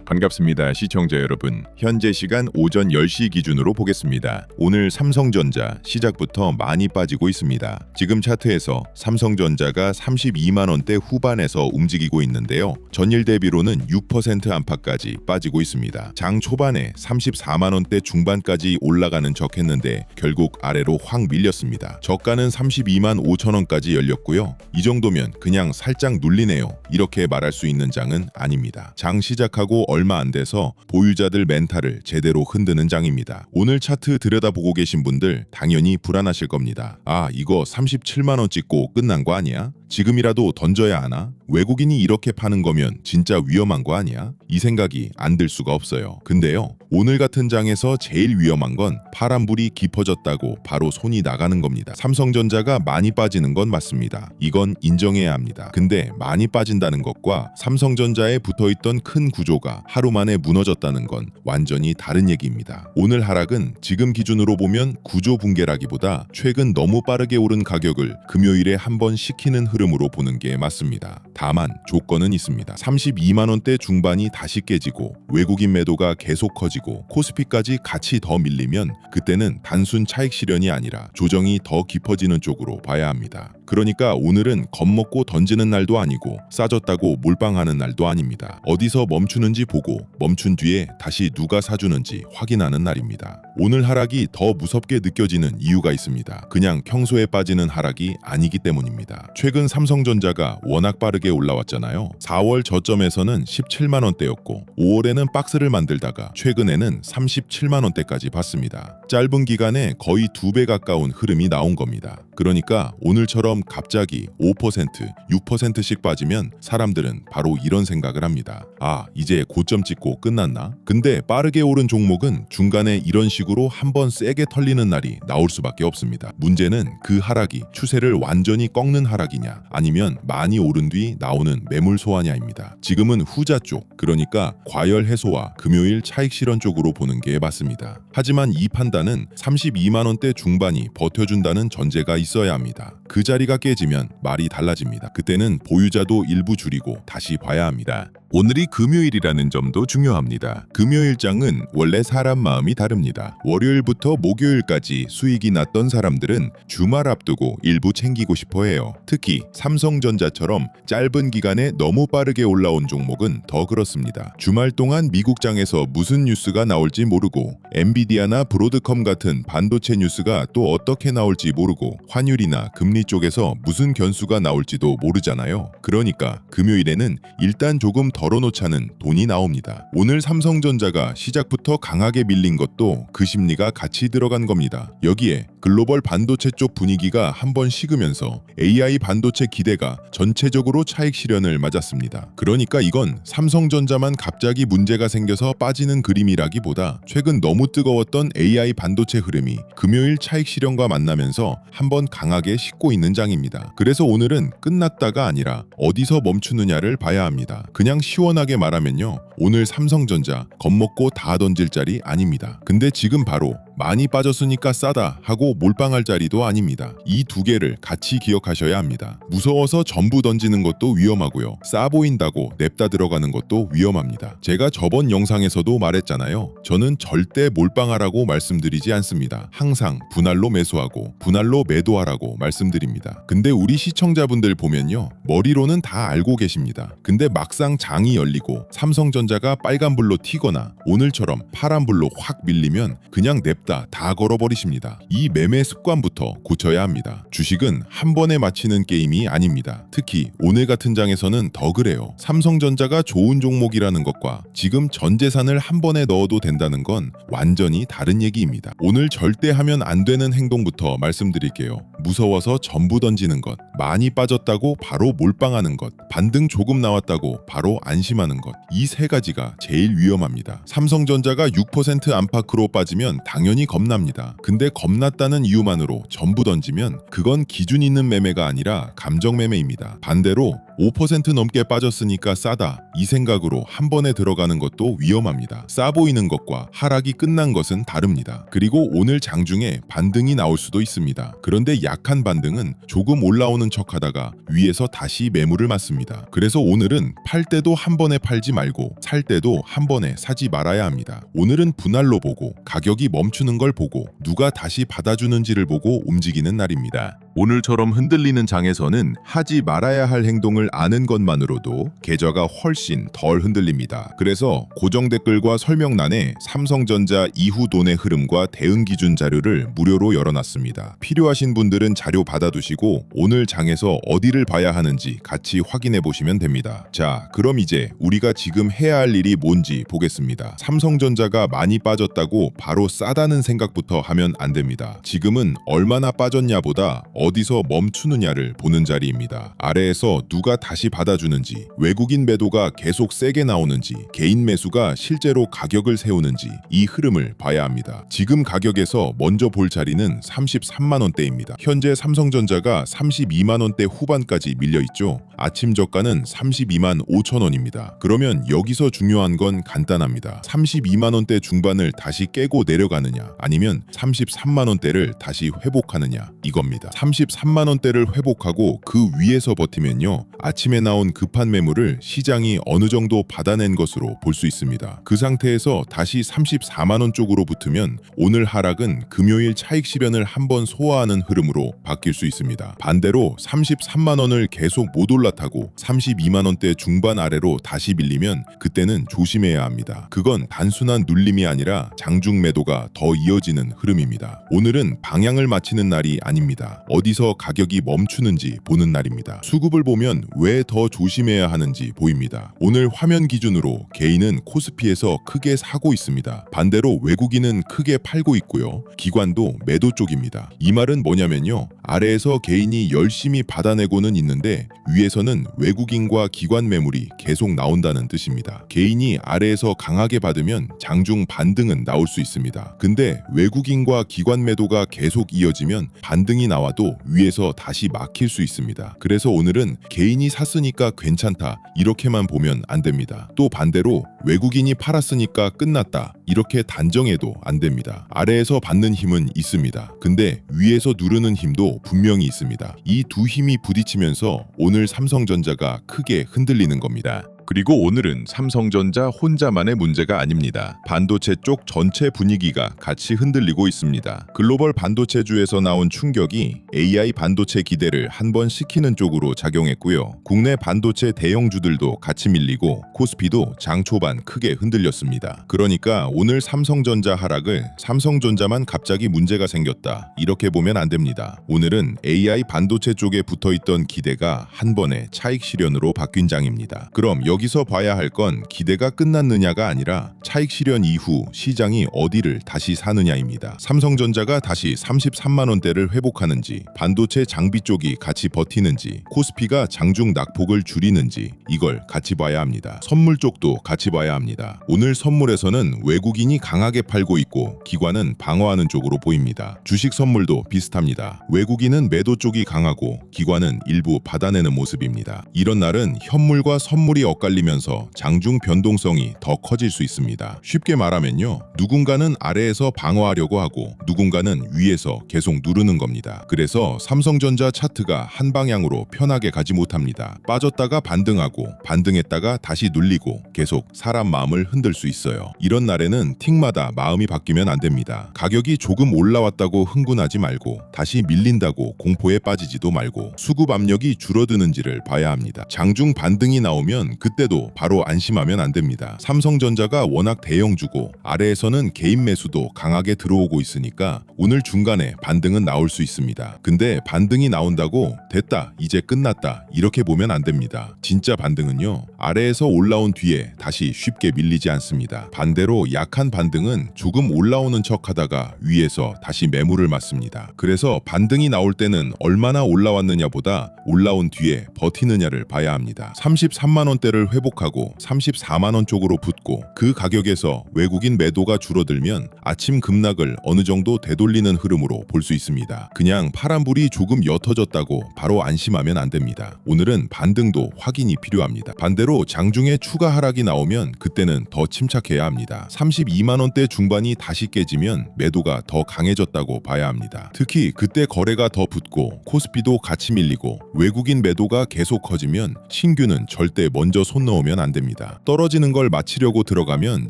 반갑습니다. 시청자 여러분. 현재 시간 오전 10시 기준으로 보겠습니다. 오늘 삼성전자 시작부터 많이 빠지고 있습니다. 지금 차트에서 삼성전자가 32만 원대 후반에서 움직이고 있는데요. 전일 대비로는 6% 안팎까지 빠지고 있습니다. 장 초반에 34만 원대 중반까지 올라가는 척했는데 결국 아래로 확 밀렸습니다. 저가는 32만 5천 원까지 열렸고요. 이 정도면 그냥 살짝 눌리네요. 이렇게 말할 수 있는 장은 아닙니다. 장 시작하고 얼마 안 돼서 보유자들 멘탈을 제대로 흔드는 장입니다. 오늘 차트 들여다보고 계신 분들 당연히 불안하실 겁니다. 아, 이거 37만 원 찍고 끝난 거 아니야? 지금이라도 던져야 하나? 외국인이 이렇게 파는 거면 진짜 위험한 거 아니야? 이 생각이 안 들 수가 없어요. 근데요, 오늘 같은 장에서 제일 위험한 건 파란불이 깊어졌다고 바로 손이 나가는 겁니다. 삼성전자가 많이 빠지는 건 맞습니다. 이건 인정해야 합니다. 근데 많이 빠진다는 것과 삼성전자에 붙어있던 큰 구조가 하루 만에 무너졌다는 건 완전히 다른 얘기입니다. 오늘 하락은 지금 기준으로 보면 구조 붕괴라기보다 최근 너무 빠르게 오른 가격을 금요일에 한번 식히는 흐름으로 보는 게 맞습니다. 다만 조건은 있습니다. 32만 원대 중반이 다시 깨지고 외국인 매도가 계속 커지고 코스피까지 같이 더 밀리면 그때는 단순 차익 실현이 아니라 조정이 더 깊어지는 쪽으로 봐야 합니다. 그러니까 오늘은 겁먹고 던지는 날도 아니고 싸졌다고 몰빵하는 날도 아닙니다. 어디서 멈추는지 보고 멈춘 뒤에 다시 누가 사주는지 확인하는 날입니다. 오늘 하락이 더 무섭게 느껴지는 이유가 있습니다. 그냥 평소에 빠지는 하락이 아니기 때문입니다. 최근 삼성전자가 워낙 빠르게 올라왔잖아요. 4월 저점에서는 17만 원대였고 5월에는 박스를 만들다가 최근에는 37만 원대까지 봤습니다. 짧은 기간에 거의 2배 가까운 흐름이 나온 겁니다. 그러니까 오늘처럼 갑자기 5%, 6%씩 빠지면 사람들은 바로 이런 생각을 합니다. 아, 이제 고점 찍고 끝났나? 근데 빠르게 오른 종목은 중간에 이런 식으로 한번 세게 털리는 날이 나올 수밖에 없습니다. 문제는 그 하락이 추세를 완전히 꺾는 하락이냐 아니면 많이 오른 뒤 나오는 매물 소화냐입니다. 지금은 후자 쪽, 그러니까 과열 해소와 금요일 차익 실현 쪽으로 보는 게 맞습니다. 하지만 이 판단은 32만 원대 중반이 버텨준다는 전제가 있어야 합니다. 그 자리가 깨지면 말이 달라집니다. 그때는 보유자도 일부 줄이고 다시 봐야 합니다. 오늘이 금요일이라는 점도 중요합니다. 금요일장은 원래 사람 마음이 다릅니다. 월요일부터 목요일까지 수익이 났던 사람들은 주말 앞두고 일부 챙기고 싶어 해요. 특히 삼성전자처럼 짧은 기간에 너무 빠르게 올라온 종목은 더 그렇습니다. 주말 동안 미국장에서 무슨 뉴스가 나올지 모르고 엔비디아나 브로드컴 같은 반도체 뉴스가 또 어떻게 나올지 모르고 환율이나 금리 쪽에서 무슨 변수가 나올지도 모르잖아요. 그러니까 금요일에는 일단 조금 덜어놓자는 돈이 나옵니다. 오늘 삼성전자가 시작부터 강하게 밀린 것도 그 심리가 같이 들어간 겁니다. 여기에 글로벌 반도체 쪽 분위기가 한번 식으면서 AI 반도체 기대가 전체적으로 차익 실현을 맞았습니다. 그러니까 이건 삼성전자만 갑자기 문제가 생겨서 빠지는 그림이라기보다 최근 너무 뜨거웠던 AI 반도체 흐름이 금요일 차익 실현과 만나면서 한번 강하게 식고 있는 장입니다. 그래서 오늘은 끝났다가 아니라 어디서 멈추느냐를 봐야 합니다. 그냥 시원하게 말하면요, 오늘 삼성전자 겁먹고 다 던질 자리 아닙니다. 근데 지금 바로 많이 빠졌으니까 싸다 하고 몰빵할 자리도 아닙니다. 이 두 개를 같이 기억하셔야 합니다. 무서워서 전부 던지는 것도 위험하고요. 싸 보인다고 냅다 들어가는 것도 위험합니다. 제가 저번 영상에서도 말했잖아요. 저는 절대 몰빵하라고 말씀드리지 않습니다. 항상 분할로 매수하고 분할로 매도하라고 말씀드립니다. 근데 우리 시청자분들 보면요, 머리로는 다 알고 계십니다. 근데 막상 장이 열리고 삼성전자가 빨간불로 튀거나 오늘처럼 파란불로 확 밀리면 그냥 냅다 다 걸어버리십니다. 이 매매 습관부터 고쳐야 합니다. 주식은 한 번에 맞히는 게임이 아닙니다. 특히 오늘 같은 장에서는 더 그래요. 삼성전자가 좋은 종목이라는 것과 지금 전 재산을 한 번에 넣어도 된다는 건 완전히 다른 얘기입니다. 오늘 절대 하면 안 되는 행동부터 말씀드릴게요. 무서워서 전부 던지는 것, 많이 빠졌다고 바로 몰빵하는 것, 반등 조금 나왔다고 바로 안심하는 것, 이 세 가지가 제일 위험합니다. 삼성전자가 6% 안팎으로 빠지면 당연히 겁납니다. 근데 겁났다는 이유만으로 전부 던지면 그건 기준 있는 매매가 아니라 감정 매매입니다. 반대로 5% 넘게 빠졌으니까 싸다, 이 생각으로 한 번에 들어가는 것도 위험합니다. 싸 보이는 것과 하락이 끝난 것은 다릅니다. 그리고 오늘 장중에 반등이 나올 수도 있습니다. 그런데 약한 반등은 조금 올라오는 척하다가 위에서 다시 매물을 맞습니다. 그래서 오늘은 팔 때도 한 번에 팔지 말고 살 때도 한 번에 사지 말아야 합니다. 오늘은 분할로 보고 가격이 멈추는 걸 보고 누가 다시 받아주는지를 보고 움직이는 날입니다. 오늘처럼 흔들리는 장에서는 하지 말아야 할 행동을 아는 것만으로도 계좌가 훨씬 덜 흔들립니다. 그래서 고정 댓글과 설명란에 삼성전자 이후 돈의 흐름과 대응 기준 자료를 무료로 열어놨습니다. 필요하신 분들은 자료 받아두시고 오늘 장에서 어디를 봐야 하는지 같이 확인해 보시면 됩니다. 자, 그럼 이제 우리가 지금 해야 할 일이 뭔지 보겠습니다. 삼성전자가 많이 빠졌다고 바로 싸다는 생각부터 하면 안 됩니다. 지금은 얼마나 빠졌냐보다 어디서 멈추느냐를 보는 자리입니다. 아래에서 누가 다시 받아주는지, 외국인 매도가 계속 세게 나오는지, 개인 매수가 실제로 가격을 세우는지 이 흐름을 봐야 합니다. 지금 가격에서 먼저 볼 자리는 33만 원대입니다. 현재 삼성전자가 32만 원대 후반까지 밀려있죠. 아침 저가는 32만 5천 원입니다. 그러면 여기서 중요한 건 간단합니다. 32만 원대 중반을 다시 깨고 내려가느냐 아니면 33만 원대를 다시 회복하느냐 이겁니다. 33만 원대를 회복하고 그 위에서 버티면요, 아침에 나온 급한 매물을 시장이 어느 정도 받아낸 것으로 볼 수 있습니다. 그 상태에서 다시 34만 원 쪽으로 붙으면 오늘 하락은 금요일 차익 실현을 한번 소화하는 흐름으로 바뀔 수 있습니다. 반대로 33만 원을 계속 못 올라타고 32만 원대 중반 아래로 다시 밀리면 그때는 조심해야 합니다. 그건 단순한 눌림이 아니라 장중 매도가 더 이어지는 흐름입니다. 오늘은 방향을 맞히는 날이 아닙니다. 어디서 가격이 멈추는지 보는 날입니다. 수급을 보면 왜 더 조심해야 하는지 보입니다. 오늘 화면 기준으로 개인은 코스피에서 크게 사고 있습니다. 반대로 외국인은 크게 팔고 있고요. 기관도 매도 쪽입니다. 이 말은 뭐냐면요, 아래에서 개인이 열심히 받아내고는 있는데 위에서는 외국인과 기관 매물이 계속 나온다는 뜻입니다. 개인이 아래에서 강하게 받으면 장중 반등은 나올 수 있습니다. 근데 외국인과 기관 매도가 계속 이어지면 반등이 나와도 위에서 다시 막힐 수 있습니다. 그래서 오늘은 개인이 샀으니까 괜찮다 이렇게만 보면 안 됩니다. 또 반대로 외국인이 팔았으니까 끝났다 이렇게 단정해도 안 됩니다. 아래에서 받는 힘은 있습니다. 근데 위에서 누르는 힘도 분명히 있습니다. 이 두 힘이 부딪히면서 오늘 삼성전자가 크게 흔들리는 겁니다. 그리고 오늘은 삼성전자 혼자만의 문제가 아닙니다. 반도체 쪽 전체 분위기가 같이 흔들리고 있습니다. 글로벌 반도체주에서 나온 충격이 AI 반도체 기대를 한번 식히는 쪽으로 작용했고요. 국내 반도체 대형주들도 같이 밀리고 코스피도 장 초반 크게 흔들렸습니다. 그러니까 오늘 삼성전자 하락을 삼성전자만 갑자기 문제가 생겼다 이렇게 보면 안 됩니다. 오늘은 AI 반도체 쪽에 붙어있던 기대가 한 번에 차익 실현으로 바뀐 장입니다. 그럼 여기서 봐야 할 건 기대가 끝났느냐가 아니라 차익 실현 이후 시장이 어디를 다시 사느냐입니다. 삼성전자가 다시 33만 원대를 회복하는지, 반도체 장비 쪽이 같이 버티는지, 코스피가 장중 낙폭을 줄이는지 이걸 같이 봐야 합니다. 선물 쪽도 같이 봐야 합니다. 오늘 선물에서는 외국인이 강하게 팔고 있고 기관은 방어하는 쪽으로 보입니다. 주식 선물도 비슷합니다. 외국인은 매도 쪽이 강하고 기관은 일부 받아내는 모습입니다. 이런 날은 현물과 선물이 엇갈리면서 장중 변동성이 더 커질 수 있습니다. 쉽게 말하면요, 누군가는 아래에서 방어하려고 하고 누군가는 위에서 계속 누르는 겁니다. 그래서 삼성전자 차트가 한 방향으로 편하게 가지 못합니다. 빠졌다가 반등하고 반등했다가 다시 눌리고 계속 사람 마음을 흔들 수 있어요. 이런 날에는 틱마다 마음이 바뀌면 안 됩니다. 가격이 조금 올라왔다고 흥분하지 말고 다시 밀린다고 공포에 빠지지도 말고 수급 압력이 줄어드는지를 봐야 합니다. 장중 반등이 나오면 그때도 바로 안심하면 안 됩니다. 삼성전자가 워낙 대형주고 아래에서는 개인 매수도 강하게 들어오고 있으니까 오늘 중간에 반등은 나올 수 있습니다. 근데 반등이 나온다고 됐다, 이제 끝났다 이렇게 보면 안 됩니다. 진짜 반등은요, 아래에서 올라온 뒤에 다시 쉽게 밀리지 않습니다. 반대로 약한 반등은 조금 올라오는 척 하다가 위에서 다시 매물을 맞습니다. 그래서 반등이 나올 때는 얼마나 올라왔느냐보다 올라온 뒤에 버티느냐를 봐야 합니다. 33만 원대를 자리를 회복하고 34만 원 쪽으로 붙고 그 가격에서 외국인 매도가 줄어들면 아침 급락을 어느 정도 되돌리는 흐름으로 볼 수 있습니다. 그냥 파란불이 조금 옅어졌다고 바로 안심하면 안 됩니다. 오늘은 반등도 확인이 필요합니다. 반대로 장중에 추가 하락이 나오면 그때는 더 침착해야 합니다. 32만 원대 중반이 다시 깨지면 매도가 더 강해졌다고 봐야 합니다. 특히 그때 거래가 더 붙고 코스피도 같이 밀리고 외국인 매도가 계속 커지면 신규는 절대 먼저 손 넣으면 안 됩니다. 떨어지는 걸 맞추려고 들어가면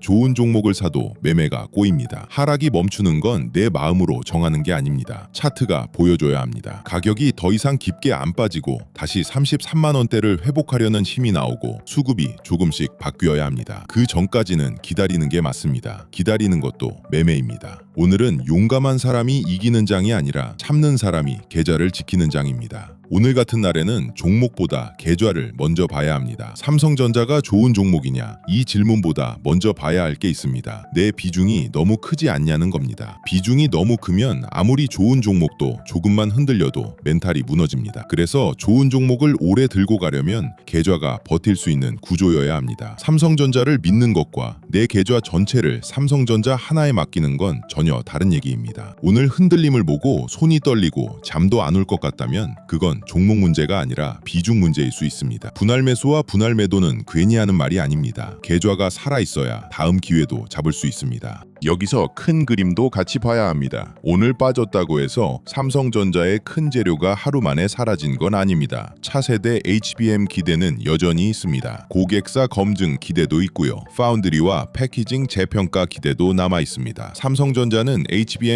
좋은 종목을 사도 매매가 꼬입니다. 하락이 멈추는 건 내 마음으로 정하는 게 아닙니다. 차트가 보여줘야 합니다. 가격이 더 이상 깊게 안 빠지고 다시 33만 원대를 회복하려는 힘이 나오고 수급이 조금씩 바뀌어야 합니다. 그 전까지는 기다리는 게 맞습니다. 기다리는 것도 매매입니다. 오늘은 용감한 사람이 이기는 장이 아니라 참는 사람이 계좌를 지키는 장입니다. 오늘 같은 날에는 종목보다 계좌를 먼저 봐야 합니다. 삼성전자가 좋은 종목이냐? 이 질문보다 먼저 봐야 할 게 있습니다. 내 비중이 너무 크지 않냐는 겁니다. 비중이 너무 크면 아무리 좋은 종목도 조금만 흔들려도 멘탈이 무너집니다. 그래서 좋은 종목을 오래 들고 가려면 계좌가 버틸 수 있는 구조여야 합니다. 삼성전자를 믿는 것과 내 계좌 전체를 삼성전자 하나에 맡기는 건 전혀 다른 얘기입니다. 오늘 흔들림을 보고 손이 떨리고 잠도 안 올 것 같다면 그건 종목 문제가 아니라 비중 문제일 수 있습니다. 분할 매수와 분할 매도는 괜히 하는 말이 아닙니다. 계좌가 살아있어야 다음 기회도 잡을 수 있습니다. 여기서 큰 그림도 같이 봐야 합니다. 오늘 빠졌다고 해서 삼성전자의 큰 재료가 하루 만에 사라진 건 아닙니다. 차세대 HBM 기대는 여전히 있습니다. 고객사 검증 기대도 있고요. 파운드리와 패키징 재평가 기대도 남아 있습니다. 삼성전자는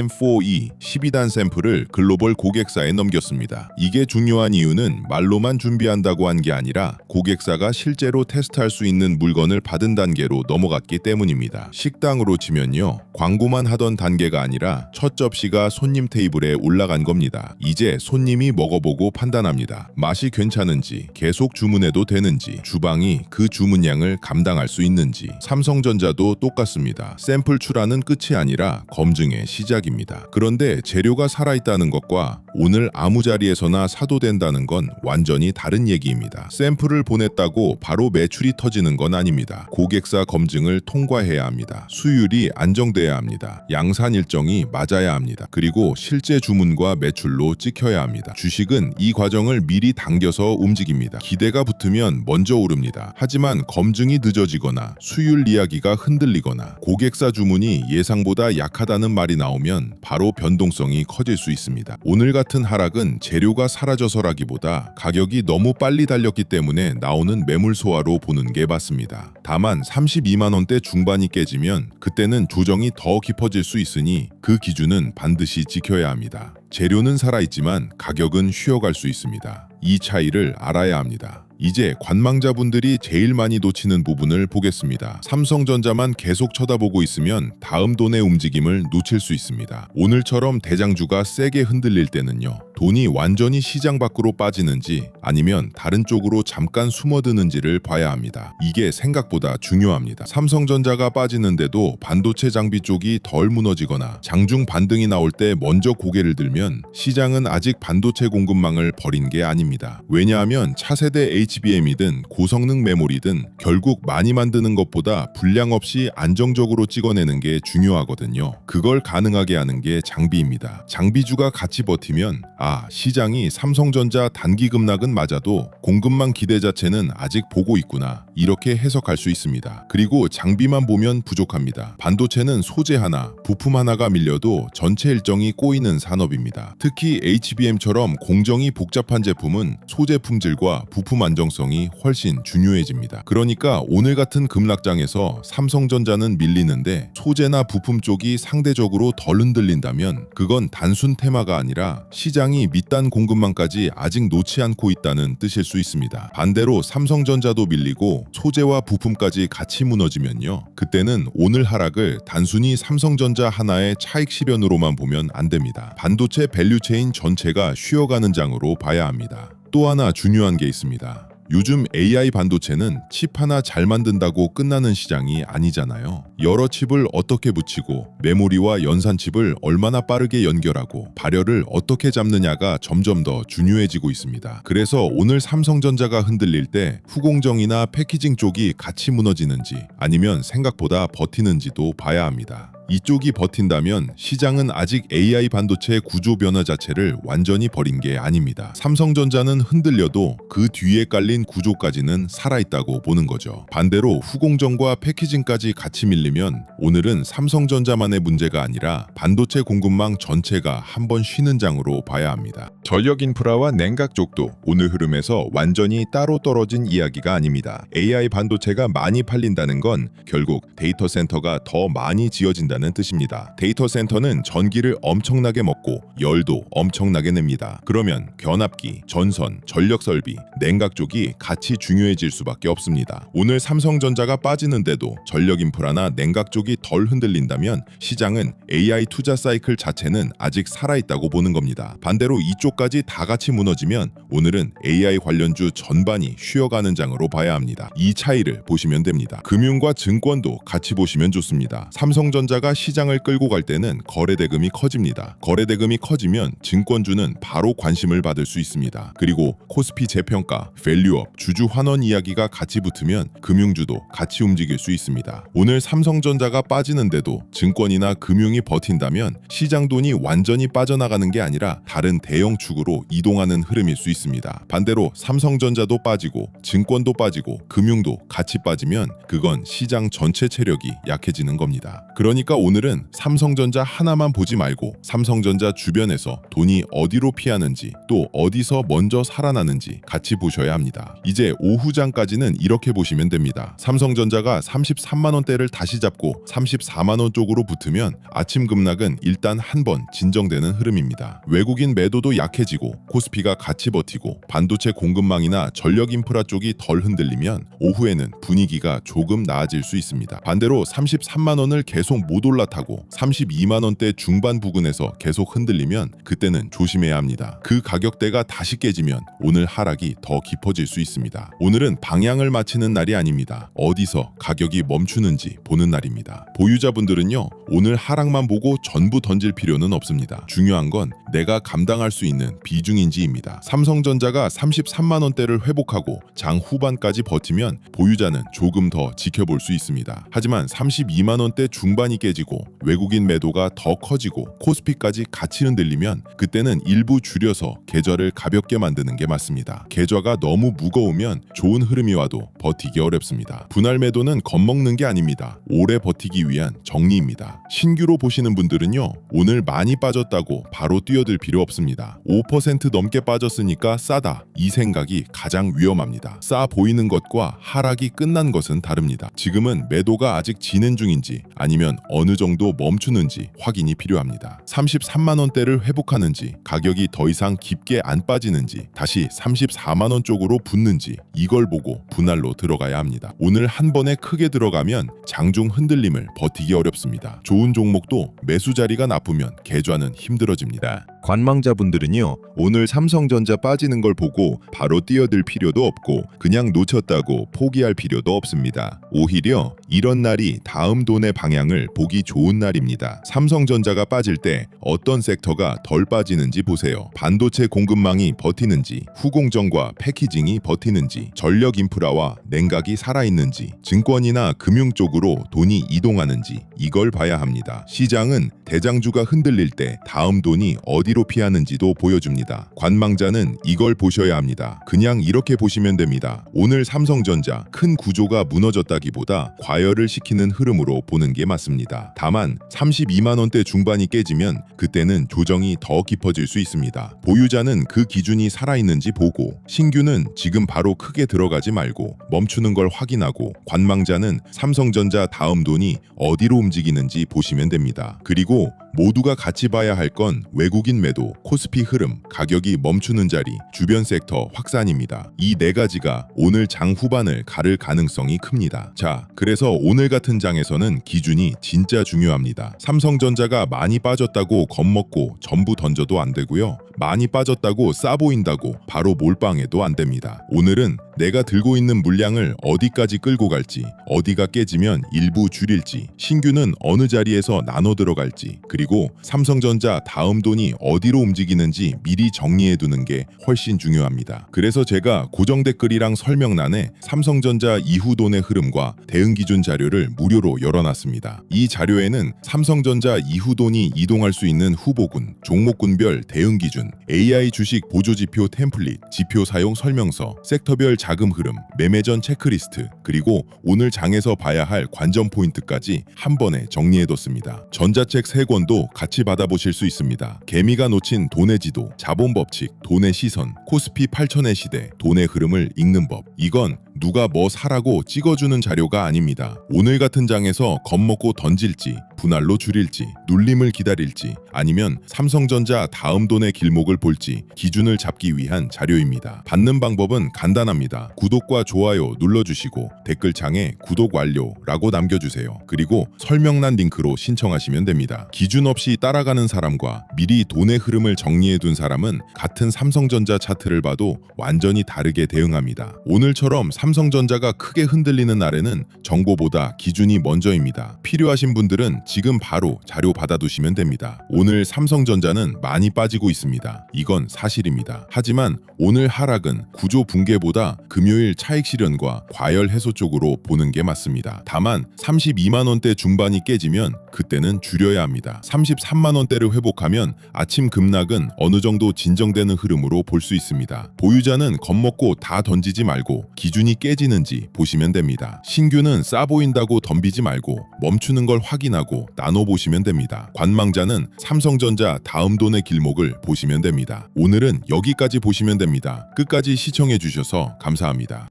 HBM4E 12단 샘플을 글로벌 고객사에 넘겼습니다. 이게 중요한 이유는 말로만 준비한다고 한 게 아니라 고객사가 실제로 테스트할 수 있는 물건을 받은 단계로 넘어갔기 때문입니다. 식당으로 치면요. 광고만 하던 단계가 아니라 첫 접시가 손님 테이블에 올라간 겁니다. 이제 손님이 먹어보고 판단합니다. 맛이 괜찮은지, 계속 주문해도 되는지, 주방이 그 주문량을 감당할 수 있는지. 삼성전자도 똑같습니다. 샘플 출하는 끝이 아니라 검증의 시작입니다. 그런데 재료가 살아있다는 것과 오늘 아무 자리에서나 사도 된다는 건 완전히 다른 얘기입니다. 샘플을 보냈다고 바로 매출이 터지는 건 아닙니다. 고객사 검증을 통과해야 합니다. 수율이 안정돼야 합니다. 양산 일정이 맞아야 합니다. 그리고 실제 주문과 매출로 찍혀야 합니다. 주식은 이 과정을 미리 당겨서 움직입니다. 기대가 붙으면 먼저 오릅니다. 하지만 검증이 늦어지거나 수율 이야기가 흔들리거나 고객사 주문이 예상보다 약하다는 말이 나오면 바로 변동성이 커질 수 있습니다. 오늘 같은 하락은 재료가 사라져서라기보다 가격이 너무 빨리 달렸기 때문에 나오는 매물 소화로 보는 게 맞습니다. 다만 32만 원대 중반이 깨지면 그때는 조정이 더 깊어질 수 있으니 그 기준은 반드시 지켜야 합니다. 재료는 살아있지만 가격은 쉬어갈 수 있습니다. 이 차이를 알아야 합니다. 이제 관망자분들이 제일 많이 놓치는 부분을 보겠습니다. 삼성전자만 계속 쳐다보고 있으면 다음 돈의 움직임을 놓칠 수 있습니다. 오늘처럼 대장주가 세게 흔들릴 때는요. 돈이 완전히 시장 밖으로 빠지는지 아니면 다른 쪽으로 잠깐 숨어드는지를 봐야 합니다. 이게 생각보다 중요합니다. 삼성전자가 빠지는데도 반도체 장비 쪽이 덜 무너지거나 장중 반등이 나올 때 먼저 고개를 들면 시장은 아직 반도체 공급망을 버린 게 아닙니다. 왜냐하면 차세대 HBM이든 고성능 메모리든 결국 많이 만드는 것보다 불량 없이 안정적으로 찍어내는 게 중요하거든요. 그걸 가능하게 하는 게 장비입니다. 장비주가 같이 버티면 시장이 삼성전자 단기 급락은 맞아도 공급망 기대 자체는 아직 보고 있구나 이렇게 해석할 수 있습니다. 그리고 장비만 보면 부족합니다. 반도체는 소재 하나, 부품 하나가 밀려도 전체 일정이 꼬이는 산업입니다. 특히 HBM처럼 공정이 복잡한 제품은 소재 품질과 부품 안정성이 훨씬 중요해집니다. 그러니까 오늘 같은 급락장에서 삼성전자는 밀리는데 소재나 부품 쪽이 상대적으로 덜 흔들린다면 그건 단순 테마가 아니라 시장이 밑단 공급망까지 아직 놓지 않고 있다는 뜻일 수 있습니다. 반대로 삼성전자도 밀리고 소재와 부품까지 같이 무너지면요. 그때는 오늘 하락을 단순히 삼성전자 하나의 차익 실현으로만 보면 안 됩니다. 반도체 밸류체인 전체가 쉬어가는 장으로 봐야 합니다. 또 하나 중요한 게 있습니다. 요즘 AI 반도체는 칩 하나 잘 만든다고 끝나는 시장이 아니잖아요. 여러 칩을 어떻게 붙이고 메모리와 연산칩을 얼마나 빠르게 연결하고 발열을 어떻게 잡느냐가 점점 더 중요해지고 있습니다. 그래서 오늘 삼성전자가 흔들릴 때 후공정이나 패키징 쪽이 같이 무너지는지 아니면 생각보다 버티는지도 봐야 합니다. 이쪽이 버틴다면 시장은 아직 AI 반도체의 구조 변화 자체를 완전히 버린 게 아닙니다. 삼성전자는 흔들려도 그 뒤에 깔린 구조까지는 살아있다고 보는 거죠. 반대로 후공정과 패키징까지 같이 밀리면 오늘은 삼성전자만의 문제가 아니라 반도체 공급망 전체가 한번 쉬는 장으로 봐야 합니다. 전력 인프라와 냉각 쪽도 오늘 흐름에서 완전히 따로 떨어진 이야기가 아닙니다. AI 반도체가 많이 팔린다는 건 결국 데이터 센터가 더 많이 지어진다는 뜻입니다. 데이터 센터는 전기를 엄청나게 먹고 열도 엄청나게 냅니다. 그러면 변압기, 전선, 전력 설비, 냉각 쪽이 같이 중요해질 수밖에 없습니다. 오늘 삼성전자가 빠지는데도 전력 인프라나 냉각 쪽이 덜 흔들린다면 시장은 AI 투자 사이클 자체는 아직 살아있다고 보는 겁니다. 반대로 이쪽까지 다 같이 무너지면 오늘은 AI 관련주 전반이 쉬어가는 장으로 봐야 합니다. 이 차이를 보시면 됩니다. 금융과 증권도 같이 보시면 좋습니다. 삼성전자가 시장을 끌고 갈 때는 거래대금이 커집니다. 거래대금이 커지면 증권주는 바로 관심을 받을 수 있습니다. 그리고 코스피 재평가, 밸류업, 주주 환원 이야기가 같이 붙으면 금융주도 같이 움직일 수 있습니다. 오늘 삼성전자가 빠지는데도 증권이나 금융이 버틴다면 시장 돈이 완전히 빠져나가는 게 아니라 다른 대형 축으로 이동하는 흐름일 수 있습니다. 반대로 삼성전자도 빠지고 증권도 빠지고 금융도 같이 빠지면 그건 시장 전체 체력이 약해지는 겁니다. 그러니까 오늘은 삼성전자 하나만 보지 말고 삼성전자 주변에서 돈이 어디로 피하는지 또 어디서 먼저 살아나는지 같이 보셔야 합니다. 이제 오후장까지는 이렇게 보시면 됩니다. 삼성전자가 33만원대를 다시 잡고 34만원 쪽으로 붙으면 아침 급락은 일단 한번 진정되는 흐름입니다. 외국인 매도도 약해지고 코스피가 같이 버티고 반도체 공급망이나 전력 인프라 쪽이 덜 흔들리면 오후에는 분위기가 조금 나아질 수 있습니다. 반대로 33만원을 계속 못 올라타고 32만원대 중반 부근에서 계속 흔들리면 그때는 조심해야 합니다. 그 가격대가 다시 깨지면 오늘 하락이 더 깊어질 수 있습니다. 오늘은 방향을 맞히는 날이 아닙니다. 어디서 가격이 멈추는지 보는 날입니다. 보유자분들은요, 오늘 하락만 보고 전부 던질 필요는 없습니다. 중요한 건 내가 감당할 수 있는 비중인지입니다. 삼성전자가 33만원대를 회복하고 장 후반까지 버티면 보유자는 조금 더 지켜볼 수 있습니다. 하지만 32만원대 중반이 깨지고 외국인 매도가 더 커지고 코스피까지 같이 흔들리면 그때는 일부 줄여서 계좌를 가볍게 만드는 게 맞습니다. 계좌가 너무 무거우면 좋은 흐름이 와도 버티기 어렵습니다. 분할 매도는 겁먹는 게 아닙니다. 오래 버티기 위한 정리입니다. 신규로 보시는 분들은요, 오늘 많이 빠졌다고 바로 뛰어들 필요 없습니다. 5% 넘게 빠졌으니까 싸다, 이 생각이 가장 위험합니다. 싸 보이는 것과 하락이 끝난 것은 다릅니다. 지금은 매도가 아직 진행 중인지 아니면 어느 정도 멈추는지 확인이 필요합니다. 33만원대를 회복하는지, 가격이 더 이상 깊게 안 빠지는지, 다시 34만원 쪽으로 붙는지 이걸 보고 분할로 들어가야 합니다. 오늘 한 번에 크게 들어가면 장중 흔들림을 버티기 어렵습니다. 좋은 종목도 매수 자리가 나쁘면 계좌는 힘들어집니다. 관망자분들은요, 오늘 삼성전자 빠지는 걸 보고 바로 뛰어들 필요도 없고 그냥 놓쳤다고 포기할 필요도 없습니다. 오히려 이런 날이 다음 돈의 방향을 보기 좋은 날입니다. 삼성전자가 빠질 때 어떤 섹터가 덜 빠지는지 보세요. 반도체 공급망이 버티는지, 후공정과 패키징이 버티는지, 전력 인프라와 냉각이 살아있는지, 증권이나 금융 쪽으로 돈이 이동하는지 이걸 봐야 합니다. 시장은 대장주가 흔들릴 때 다음 돈이 어디로 피하는지도 보여줍니다. 관망자는 이걸 보셔야 합니다. 그냥 이렇게 보시면 됩니다. 오늘 삼성전자 큰 구조가 무너졌다기보다 과열을 시키는 흐름으로 보는 게 맞습니다. 다만 32만원대 중반이 깨지면 그때는 조정이 더 깊어질 수 있습니다. 보유자는 그 기준이 살아있는지 보고, 신규는 지금 바로 크게 들어가지 말고 멈추는 걸 확인하고, 관망자는 삼성전자 다음 돈이 어디로 움직이는지 보시면 됩니다. 그리고 모두가 같이 봐야 할 건 외국인 매도, 코스피 흐름, 가격이 멈추는 자리, 주변 섹터 확산입니다. 이 네 가지가 오늘 장 후반을 가를 가능성이 큽니다. 자, 그래서 오늘 같은 장에서는 기준이 진짜 중요합니다. 삼성전자가 많이 빠졌다고 겁먹고 전부 던져도 안 되고요. 많이 빠졌다고 싸 보인다고 바로 몰빵해도 안 됩니다. 오늘은 내가 들고 있는 물량을 어디까지 끌고 갈지, 어디가 깨지면 일부 줄일지, 신규는 어느 자리에서 나눠 들어갈지, 그리고 삼성전자 다음 돈이 어디로 움직이는지 미리 정리해 두는 게 훨씬 중요합니다. 그래서 제가 고정 댓글이랑 설명란에 삼성전자 이후 돈의 흐름과 대응 기준 자료를 무료로 열어놨습니다. 이 자료에는 삼성전자 이후 돈이 이동할 수 있는 후보군, 종목군별 대응 기준, AI 주식 보조지표 템플릿, 지표 사용 설명서, 섹터별 자금 흐름, 매매 전 체크리스트, 그리고 오늘 장에서 봐야 할 관전 포인트까지 한 번에 정리해뒀습니다. 전자책 3권도 같이 받아보실 수 있습니다. 개미가 놓친 돈의 지도, 자본 법칙, 돈의 시선, 코스피 8천의 시대, 돈의 흐름을 읽는 법. 이건 누가 뭐 사라고 찍어주는 자료가 아닙니다. 오늘 같은 장에서 겁먹고 던질지, 분할로 줄일지, 눌림을 기다릴지, 아니면 삼성전자 다음 돈의 길목을 볼지 기준을 잡기 위한 자료입니다. 받는 방법은 간단합니다. 구독과 좋아요 눌러주시고 댓글창에 구독 완료라고 남겨주세요. 그리고 설명란 링크로 신청하시면 됩니다. 기준 없이 따라가는 사람과 미리 돈의 흐름을 정리해둔 사람은 같은 삼성전자 차트를 봐도 완전히 다르게 대응합니다. 오늘처럼 삼성전자가 크게 흔들리는 날에는 정보보다 기준이 먼저입니다. 필요하신 분들은 지금 바로 자료 받아두시면 됩니다. 오늘 삼성전자는 많이 빠지고 있습니다. 이건 사실입니다. 하지만 오늘 하락은 구조 붕괴보다 금요일 차익 실현과 과열 해소 쪽으로 보는 게 맞습니다. 다만 32만 원대 중반이 깨지면 그때는 줄여야 합니다. 33만 원대를 회복하면 아침 급락은 어느 정도 진정되는 흐름으로 볼 수 있습니다. 보유자는 겁먹고 다 던지지 말고 기준이 깨지는지 보시면 됩니다. 신규는 싸 보인다고 덤비지 말고 멈추는 걸 확인하고 나눠보시면 됩니다. 관망자는 삼성전자 다음 돈의 길목을 보시면 됩니다. 오늘은 여기까지 보시면 됩니다. 끝까지 시청해 주셔서 감사합니다.